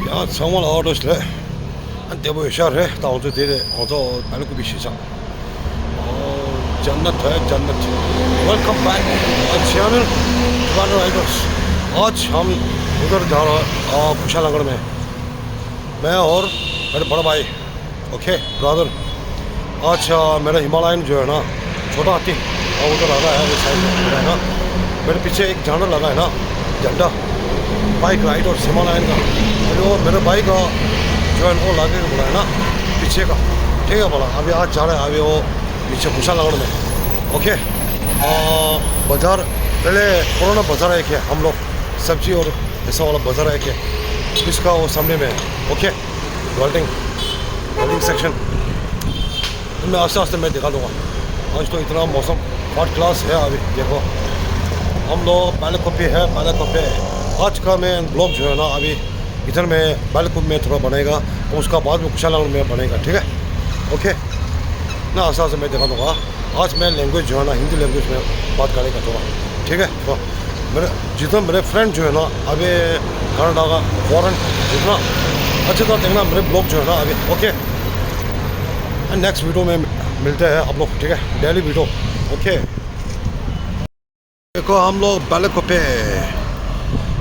야, 정말 어르신래. 한 대보여 샤래. 다운도 되래. 어서 발고 비시자. जन्नत है जन्नत। Welcome back channel Tibetan riders. आज हम उधर जा रहे हैं कुशालनगर में, मैं और मेरे बड़ा भाई। ओके ब्रदर, आज मेरा हिमालयन जो है ना, छोटा हाथी और उधर लगा है, वो साइड में है ना, मेरे पीछे एक झंडा लगा है ना, झंडा बाइक राइडर्स हिमालयन का। और मेरे भाई का जो है वो लगे बोला है ना पीछे का, ठीक है बोला। अभी आज जा रहे हैं अभी वो नीचे कुशालनगर में। ओके बाज़ार, पहले पुराना बाज़ार है क्या, हम लोग सब्जी और ऐसा वाला बाज़ार है क्या, इसका वो सामने में। ओके वेल्डिंग सेक्शन मैं आस्ते आस्ते मैं दिखा दूँगा। आज तो इतना मौसम फर्स्ट क्लास है। अभी देखो हम लोग बालाकोट पे है, बालाकोट पे आज का मैं ब्लॉग जो है ना, अभी इधर में बालाकोट में थोड़ा बनेगा और उसका बाद में कुशालनगर में बनेगा, ठीक है। ओके ना आस्ते आस्ते मैं दिखा दूँगा। आज मैं लैंग्वेज जो है ना हिंदी लैंग्वेज में बात करेगा थोड़ा, ठीक है। तो मेरे जितना मेरे फ्रेंड जो है ना अभी कनाडा का फॉरेन, जितना अच्छी तरह देखना मेरे ब्लॉग जो है ना अभी। ओके नेक्स्ट वीडियो में मिलते हैं आप लोग, ठीक है, डेली वीडियो। ओके देखो हम लोग बालाकोट पे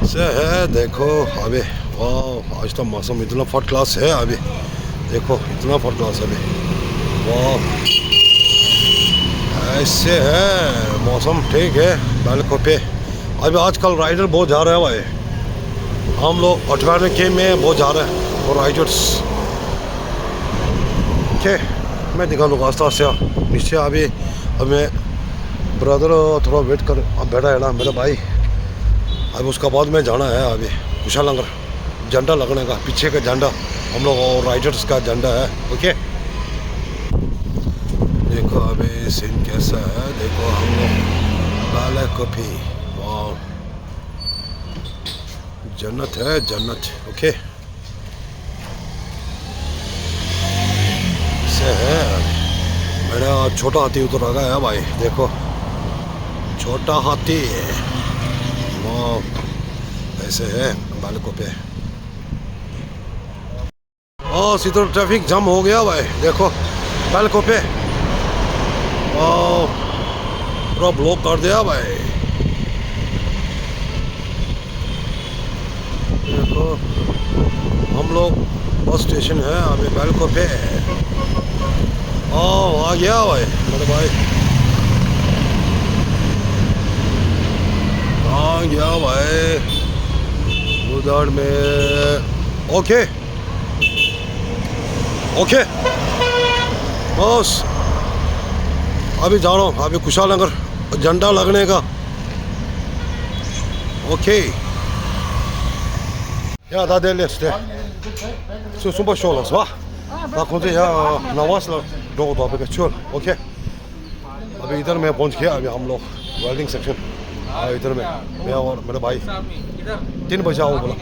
से है, देखो अभी वाह आज तो मौसम इतना फर्स्ट क्लास है। अभी देखो इतना फर्स्ट क्लास है अभी, वाह ऐसे है मौसम, ठीक है बालाकोट पे। अभी आजकल राइडर बहुत जा रहे हैं भाई, हम लोग 18 के में बहुत जा रहे हैं और राइडर्स। ओके मैं दिखा लूँगा आस्ता आस्ते नीचे। अभी मैं ब्रदर थोड़ा वेट कर बैठा है ना मेरा भाई। अभी उसका बाद में जाना है अभी कुशालनगर, झंडा लगने का, पीछे का झंडा हम लोग और राइडर्स का झंडा है। ओके देखो अभी सीन कैसा है, देखो हम लोग बालाकोट, वाह जन्नत है जन्नत। ओके से है मेरा छोटा हाथी उतर आ गया है भाई, देखो छोटा हाथी, वाह ऐसे है बालाकोट पे। सीधा ट्रैफिक जाम हो गया भाई, देखो बालाकोट पे पूरा ब्लॉक कर दिया भाई। देखो हम लोग बस स्टेशन है अभी बालाकोट पे। आ गया भाई मेरे भाई, आ गया भाई उधर में। ओके ओके बस अभी जा रहा हूँ अभी कुशालनगर झंडा लगने का। ओके या 다 될렸을 때 super shows 와 나 근데 야 나왔어 लोगों तो अभी चल। ओके अभी इधर में पहुंच गया अभी हम लोग वेल्डिंग सेक्शन। इधर में मैं और मेरा भाई 3 बजे आओ बोला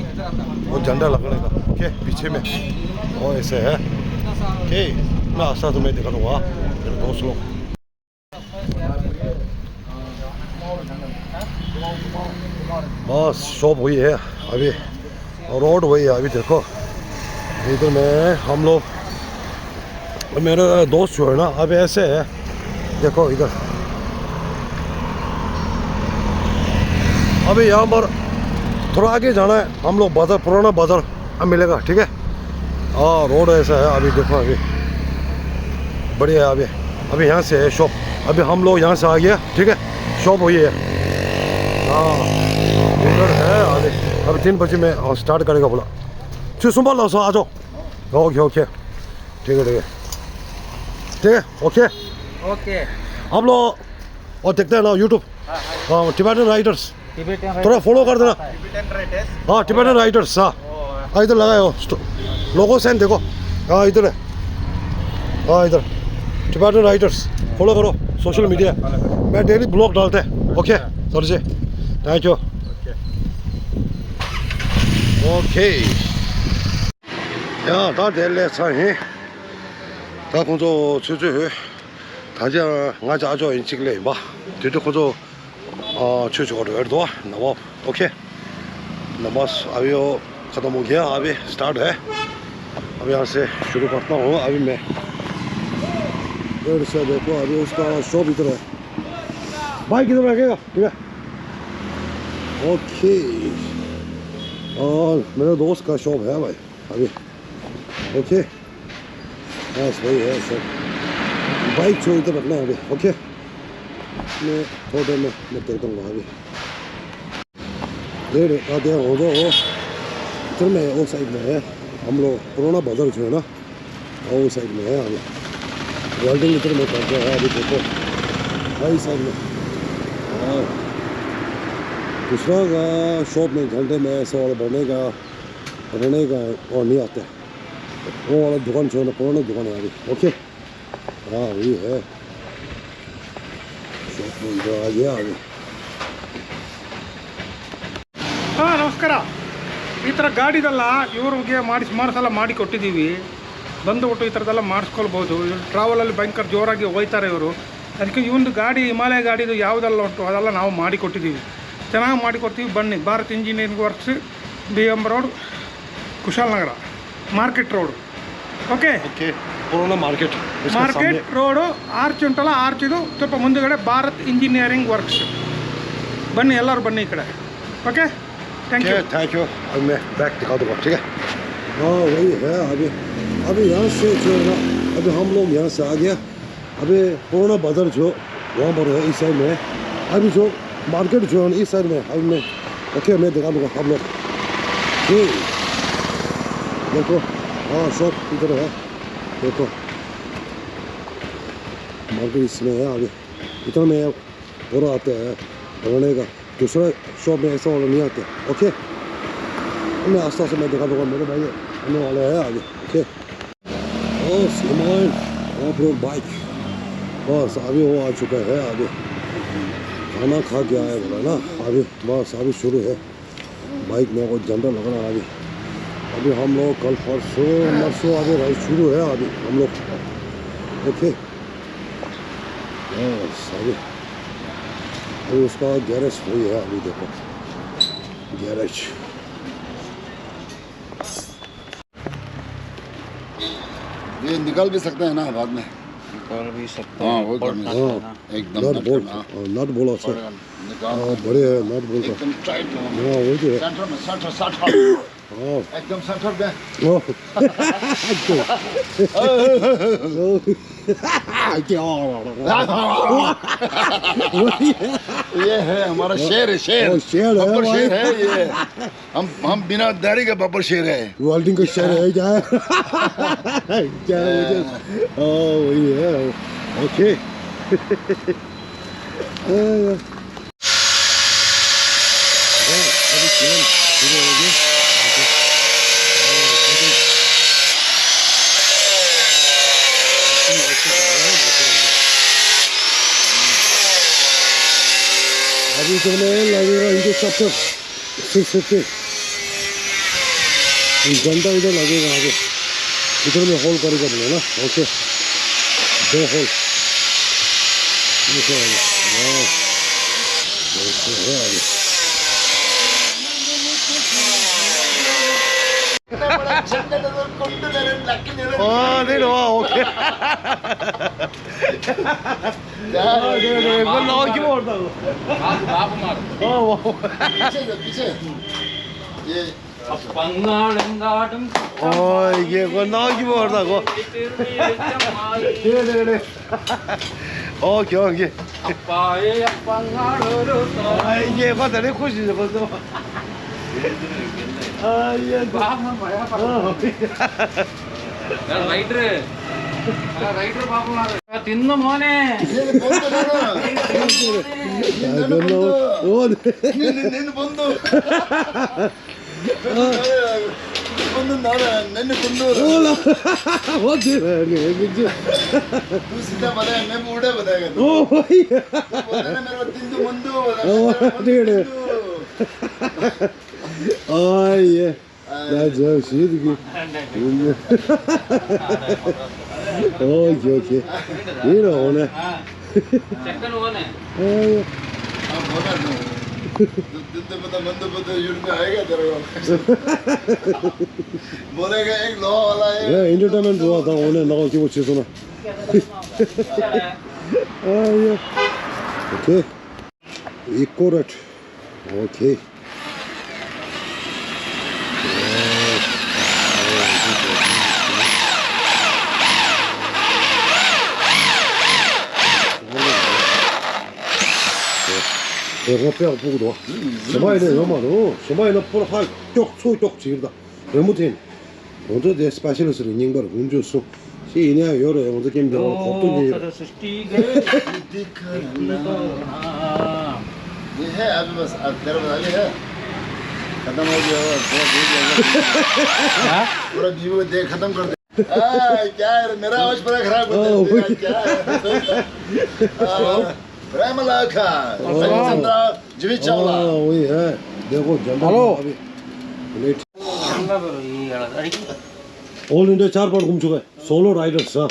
वो झंडा लगने का। ओके पीछे में वो ऐसे है। ओके मैं आस्था तो मैं दिखा दूँगा मेरे दोस्त लोग। बस शॉप हुई है अभी, रोड हुई है अभी, देखो इधर में हम लोग मेरे दोस्त जो है ना अभी ऐसे है, देखो इधर अभी यहाँ पर थोड़ा आगे जाना है हम लोग, बाजार पुराना बाजार मिलेगा, ठीक है। रोड ऐसा है अभी, देखो अभी बढ़िया है। अभी यहाँ से है शॉप, अभी हम लोग यहाँ से आ गया, ठीक है, शॉप हुई है। उधर है अभी 3 बजे में स्टार्ट करेगा बोला। सुबह लो आ जाओ। ओके ओके ठीक है ठीक है ठीक है। ओके ओके आप लोग और देखते हैं ना यूट्यूब टिबेटन राइडर्स, थोड़ा फॉलो कर देना। हाँ टिबेटन राइडर्स, हाँ इधर लगाए हो लोगो सेंड, देखो हाँ इधर है, हाँ इधर टिबेटन राइडर्स फॉलो करो सोशल मीडिया, मैं डेली ब्लॉग डालते हैं। Okay sir ji thank you. Okay 야, 다 될래 사히. 다 공조 주주. 다자 nga자 아주 인식래 봐. 뒤도 공조 주주거를 얼도 나와. 오케이. 나마스 아요 ख़त्म हो गया, अभी स्टार्ट है। अब यहाँ से शुरू करता हूँ। अभी मैं इधर से देखो, अभी उसका शॉप इधर है। बाइक इधर रखेगा, ठीक है। ओके, और मेरे दोस्त का शॉप है भाई अभी। ओके, बस वही है शॉप। बाइक छोड़ इधर रखना है अभी। ओके, मैं थोड़ी देर में मैं देखता हूँ अभी। आधे हो दो इधर में, वो साइड में है हम लोग। पुराना बाजार जो है ना, वो साइड में है अभी। वेल्डिंग इधर में करते हैं अभी। देखो भाई साइड में। और दूसरा का शॉप में घंटे में ऐसा वाला रहने का और नहीं आता। वो वाला दुकान जो है ना, पुराना दुकान है अभी। ओके, हाँ वही है शॉप में आ गया अभी। ಹಾಂ ನಮಸ್ಕಾರ. ಈ ಥರ ಗಾಡಿದೆಲ್ಲ ಇವ್ರಿಗೆ ಸುಮಾರು ಸಲ ಮಾಡಿ ಕೊಟ್ಟಿದ್ದೀವಿ. ಬಂದುಬಿಟ್ಟು ಈ ಥರದ್ದೆಲ್ಲ ಮಾಡಿಸ್ಕೊಳ್ಬೋದು. ಟ್ರಾವೆಲಲ್ಲಿ ಭಯಂಕರ ಜೋರಾಗಿ ಹೋಯ್ತಾರೆ ಇವರು. ಅದಕ್ಕೆ ಇವೊಂದು ಗಾಡಿ ಹಿಮಾಲಯ ಗಾಡಿದು ಯಾವುದೆಲ್ಲ ಉಂಟು ಅದೆಲ್ಲ ನಾವು ಮಾಡಿ ಕೊಟ್ಟಿದ್ದೀವಿ. ಚೆನ್ನಾಗಿ ಮಾಡಿಕೊಡ್ತೀವಿ. ಬನ್ನಿ, Bharat engineering works, BM road, Kushalnagar market road. Okay okay, ಪುರಾಣ ಮಾರ್ಕೆಟ್ ರೋಡು. ಆರ್ಚ್ ಉಂಟಲ್ಲ, ಆರ್ಚಿದು ಸ್ವಲ್ಪ ಮುಂದುಗಡೆ ಭಾರತ್ ಇಂಜಿನಿಯರಿಂಗ್ ವರ್ಕ್ಸ್. ಬನ್ನಿ, ಎಲ್ಲರೂ बन्नी ಈ ಕಡೆ. Okay, thank you. अब मैं बैग दिखा दूँगा, ठीक है। हाँ वही है अभी यहाँ से जो है ना, अभी हम लोग यहाँ से आ गया। अभी पुराना बाजार जो वहाँ पर है इस साइड में। अभी जो मार्केट जो है इस साइड में अभी मैं। ओके, मैं दिखा दूँगा आप लोग। देखो, हाँ शॉप इधर है। देखो मार्केट इसमें है अभी। इधर में पूरा आते हैं रहने का। दूसरा शॉप में ऐसा वाला नहीं आते। ओके, मैं आस्ता से मैं दिखा दूँगा। मेरे भाई आने वाले हैं आगे। ओके, और सामान ऑफ रोड बाइक बस अभी वो आ चुका है। अभी खाना खा के आया बोला ना, अभी बस अभी शुरू है। बाइक में वो झंडा लग रहा है अभी हम लोग कल परसों अभी राइड शुरू है अभी हम लोग। ओके, बस अभी उसका गैरेज वही है अभी। देखो गैरेज, ये निकल भी सकते हैं ना बाद में। निकाल भी सकते हाँ, हैं। वो करना है। हाँ एकदम नट बोल, नट बोला सर। निकाल हाँ बड़े है नट बोल का। एकदम टाइट हो। हाँ वही तो है। सेंटर में सेंटर हाँ एकदम सेंटर में। ये है हमारा शेर है, शेर है बब्बर शेर है ये। हम बिना दाढ़ी के बब्बर शेर है। वेल्डिंग का शेर है क्या? क्या मुझे वही है। ओके, अभी तो मैं लगेगा इनके सबसे 650 घंटा इधर लगेगा। आगे इधर में होल करेगा बोला ना। ओके, 2 होल है आगे। नहीं नो ओके वो नाव क्यों उड़ता वो पीछे ये ये वो नाव क्यों उड़ता वो ओके ओके ये बात है खुश है बस ये ರೈಟ್ರು ಪಾಪ ತಿನ್ನು ಮೋನೆ ಬಂದು ನೆನ್ನೆ ಕೊಂದು मैं बूढ़े बताएगा मेरे तिंदु मंदु ये ओके ओके ये रहो ना ಚಕ್ಕನ್ ಹೋನೆ दिन मंद यूरोप में आएगा तेरे को बोलेगा एक लो वाला है 야 엔터테인먼트 좋아하다 오늘 나가 기분 치소나 아예 오케이 이꼬렛 오케이 내가 뼈 보고도 서바이는 요마로 서바이는 포르할 쪽수쪽 지르다 잘못해 먼저 내 스페셜리스트를 닝바로 운주수 시이냐 요래 먼저 게임도 어떤 일 ये है अभी बस अब तेरा बता है खत्म हो गया पूरा व्यू देख खत्म कर दे क्या है मेरा आवाज पूरा खराब कर दे क्या है रामलाखा चंद्रा जीवित चावला वही है देखो जंडा हेलो। लेट ऑल इंडिया 4 बार घूम चुका है सोलो राइडर्स हाँ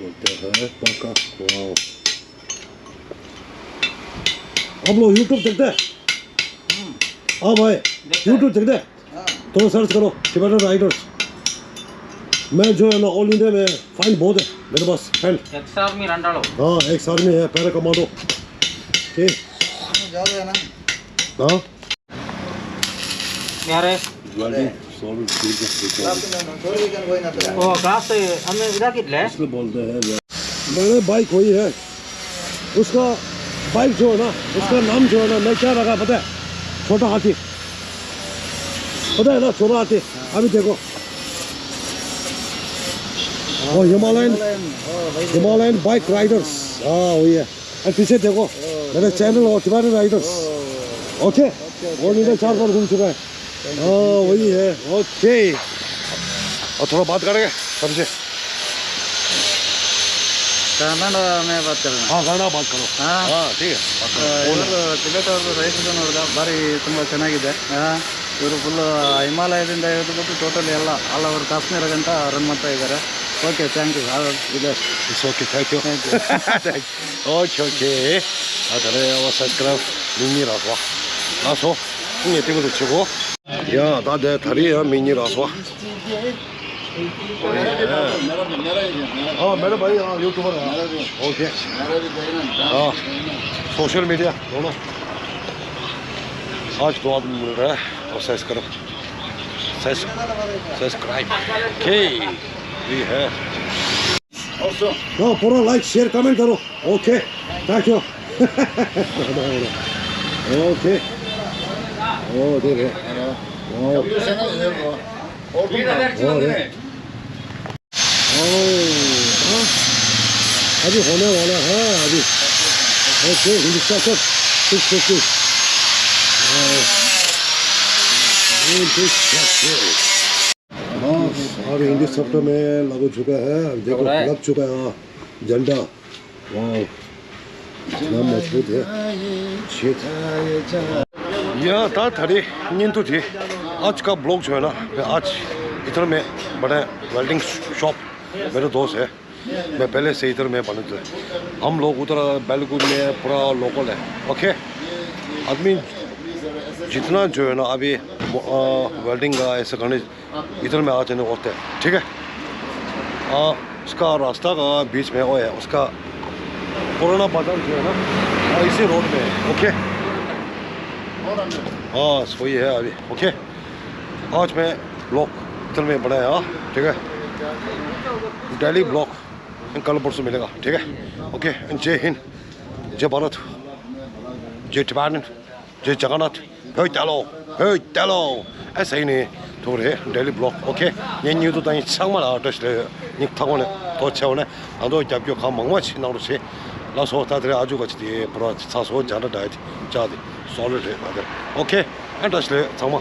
बोलते हैं पक्का वाओ आप लोग यूट्यूब देखते हैं हाँ भाई यूट्यूब देखते हैं तो सर्च करो टिबेटन राइडर्स मैं जो है ना ऑल इंडिया में फाइन बहुत है मेरे पास फैन 엑스아미 란달로. हाँ एक साल में है पैरा कमांडो ठीक हाँ यारे वेल्डिंग सॉलिड ठीक है ओ क्लास हमें इदाकिटले इसलिए बोलते हैं मैंने बाइक हुई है उसका बाइक जो है ना उसका नाम जो है ना मैं क्या रखा पता है छोटा हाथी पता है ना छोटा हाथी अभी देखो और हिमालयन बाइक राइडर्स हाँ वही है और पीछे देखो मेरे चैनल और टिबेटन राइडर्स ओके और इधर 4 बार घूम चुका है हाँ वही है ओके और थोड़ा बात करेंगे सबसे ಕನ್ನಡ में बात कर रहे हैं हाँ गाना बात करो हाँ ठीक है ಟಿಬೆಟ್ ಅವ್ರದ್ದು ರೈಸ್ ನೋಡಿದ ಭಾರಿ ತುಂಬ ಚೆನ್ನಾಗಿದೆ ಇವರು ಫುಲ್ ಹಿಮಾಲಯದಿಂದ ಹಿಡಿದುಬಿಟ್ಟು ಟೋಟಲ್ ಎಲ್ಲ ಆಲ್ ಓವರ್ ಕಾಶ್ಮೀರ ಗಂಟ ರನ್ ಮಾಡ್ತಾ ಇದ್ದಾರೆ ಓಕೆ ಥ್ಯಾಂಕ್ ಯು ಇದೆ It's okay, thank you. Okay. 아, 다들 subscribe 미니라서 와. 나서 형님 띄고도 치고. 야, 나 내 다리야 미니라서 와. हाँ मेरा भाई हाँ यूट्यूबर है ओके हाँ सोशल मीडिया दोनों आज तो आदमी मिल रहा है और सब्सक्राइब के भी है हाँ पूरा लाइक शेयर कमेंट करो ओके थैंक यू ओके ओ देख रहे अभी होने वाला है अभी ओके हिंदुस्तान सब 650 अभी हिंदी सप्ताह में लग चुका है देखो लग चुका है झंडा वाह इतना मजबूत है यह था थरी नींद थी आज का ब्लॉग जो है ना आज इधर में बड़े वेल्डिंग शॉप मेरे दोस्त है मैं पहले से इधर में बने थे हम लोग उधर बेलगुन में पूरा लोकल है ओके आदमी जितना जो है ना अभी वेल्डिंग का ऐसे करने इधर में आ जाने होते हैं ठीक है उसका रास्ता का बीच में वो है उसका पुराना बाजार जो है ना इसी रोड में है ओके हाँ वही है अभी ओके आज मैं ब्लॉग इधर में बनाया ठीक है डेली ब्लॉग कल परसों मिलेगा ठीक है ओके जय हिंद जय भारत जय टिबेटन जय जगन्नाथ हे टेलो ऐसा ही नहीं तो रे डेली ब्लॉग ओके ये न्यू तो ताई 상만 아저씨들 닉 타고네 더 채우네 나도 잡교 가 먹마치 나로시 라서 다들 아주 같이 브라 사소 자는 다이 자디 솔리드 오케이 안다시래 정말